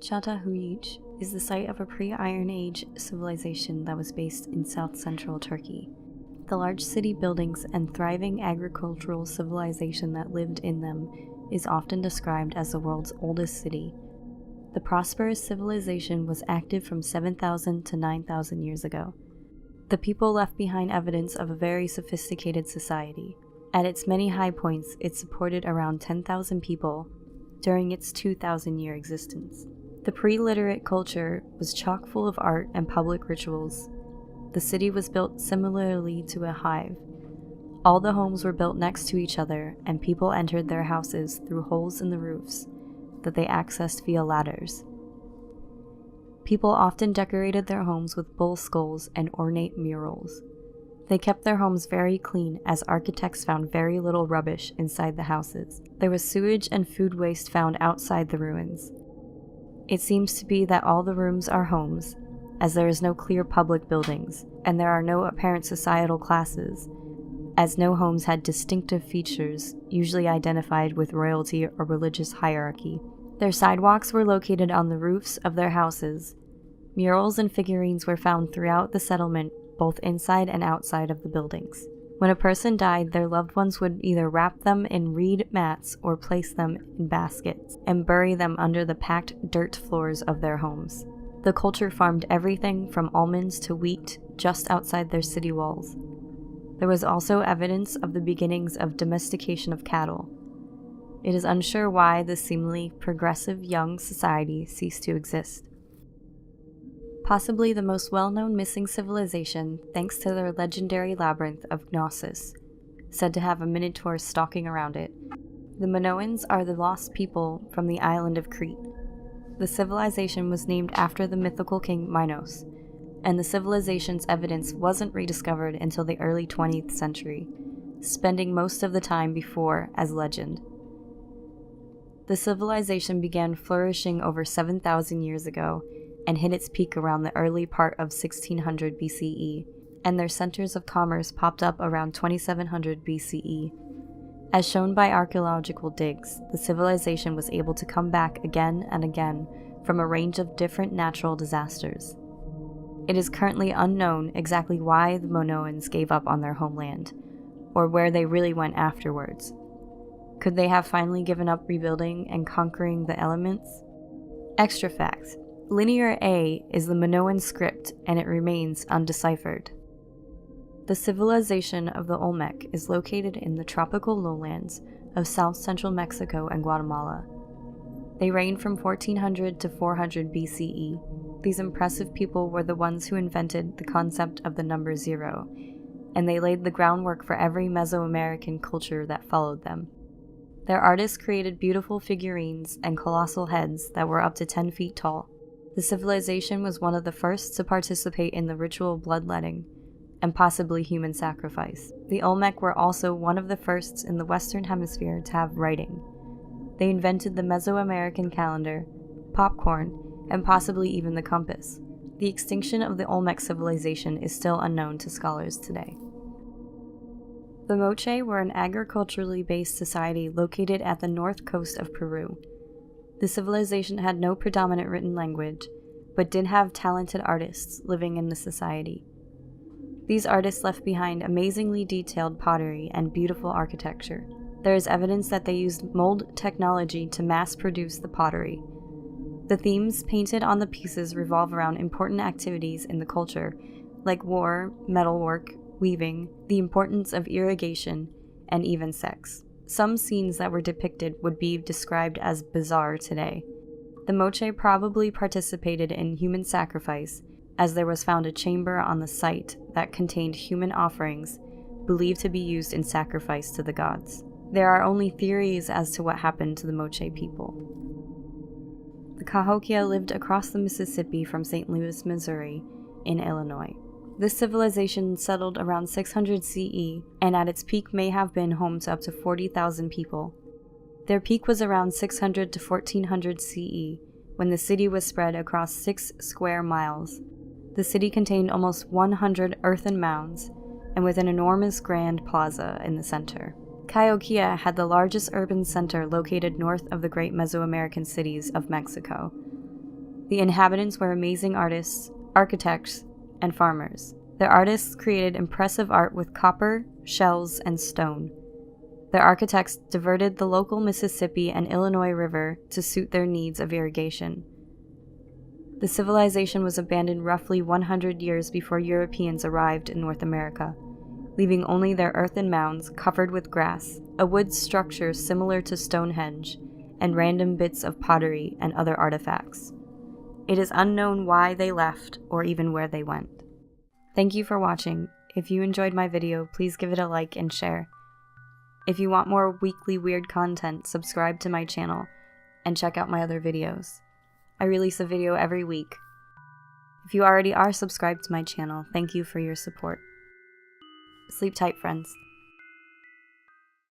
CO.AG is the site of a pre-Iron Age civilization that was based in south-central Turkey. The large city buildings and thriving agricultural civilization that lived in them is often described as the world's oldest city. The prosperous civilization was active from 7,000 to 9,000 years ago. The people left behind evidence of a very sophisticated society. At its many high points, it supported around 10,000 people during its 2,000-year existence. The pre-literate culture was chock full of art and public rituals. The city was built similarly to a hive. All the homes were built next to each other, and people entered their houses through holes in the roofs that they accessed via ladders. People often decorated their homes with bull skulls and ornate murals. They kept their homes very clean, as architects found very little rubbish inside the houses. There was sewage and food waste found outside the ruins. It seems to be that all the rooms are homes, as there is no clear public buildings, and there are no apparent societal classes, as no homes had distinctive features usually identified with royalty or religious hierarchy. Their sidewalks were located on the roofs of their houses. Murals and figurines were found throughout the settlement, both inside and outside of the buildings. When a person died, their loved ones would either wrap them in reed mats or place them in baskets and bury them under the packed dirt floors of their homes. The culture farmed everything from almonds to wheat just outside their city walls. There was also evidence of the beginnings of domestication of cattle. It is unsure why this seemingly progressive young society ceased to exist. Possibly the most well-known missing civilization, thanks to their legendary labyrinth of Gnosis, said to have a minotaur stalking around it. The Minoans are the lost people from the island of Crete. The civilization was named after the mythical king Minos, and the civilization's evidence wasn't rediscovered until the early 20th century, spending most of the time before as legend. The civilization began flourishing over 7,000 years ago, and hit its peak around the early part of 1600 BCE, and their centers of commerce popped up around 2700 BCE. As shown by archaeological digs, the civilization was able to come back again and again from a range of different natural disasters. It is currently unknown exactly why the Minoans gave up on their homeland, or where they really went afterwards. Could they have finally given up rebuilding and conquering the elements? Extra fact: Linear A is the Minoan script, and it remains undeciphered. The civilization of the Olmec is located in the tropical lowlands of south-central Mexico and Guatemala. They reigned from 1400 to 400 BCE. These impressive people were the ones who invented the concept of the number 0, and they laid the groundwork for every Mesoamerican culture that followed them. Their artists created beautiful figurines and colossal heads that were up to 10 feet tall. The civilization was one of the first to participate in the ritual bloodletting, and possibly human sacrifice. The Olmec were also one of the first in the Western Hemisphere to have writing. They invented the Mesoamerican calendar, popcorn, and possibly even the compass. The extinction of the Olmec civilization is still unknown to scholars today. The Moche were an agriculturally based society located at the north coast of Peru. The civilization had no predominant written language, but did have talented artists living in the society. These artists left behind amazingly detailed pottery and beautiful architecture. There is evidence that they used mold technology to mass-produce the pottery. The themes painted on the pieces revolve around important activities in the culture, like war, metalwork, weaving, the importance of irrigation, and even sex. Some scenes that were depicted would be described as bizarre today. The Moche probably participated in human sacrifice, as there was found a chamber on the site that contained human offerings believed to be used in sacrifice to the gods. There are only theories as to what happened to the Moche people. The Cahokia lived across the Mississippi from St. Louis, Missouri, in Illinois. This civilization settled around 600 CE, and at its peak may have been home to up to 40,000 people. Their peak was around 600 to 1400 CE, when the city was spread across 6 square miles. The city contained almost 100 earthen mounds, and with an enormous grand plaza in the center. Cahokia had the largest urban center located north of the great Mesoamerican cities of Mexico. The inhabitants were amazing artists, architects, and farmers. Their artists created impressive art with copper, shells, and stone. Their architects diverted the local Mississippi and Illinois River to suit their needs of irrigation. The civilization was abandoned roughly 100 years before Europeans arrived in North America, leaving only their earthen mounds covered with grass, a wood structure similar to Stonehenge, and random bits of pottery and other artifacts. It is unknown why they left or even where they went. Thank you for watching. If you enjoyed my video, please give it a like and share. If you want more weekly weird content, subscribe to my channel and check out my other videos. I release a video every week. If you already are subscribed to my channel, thank you for your support. Sleep tight, friends.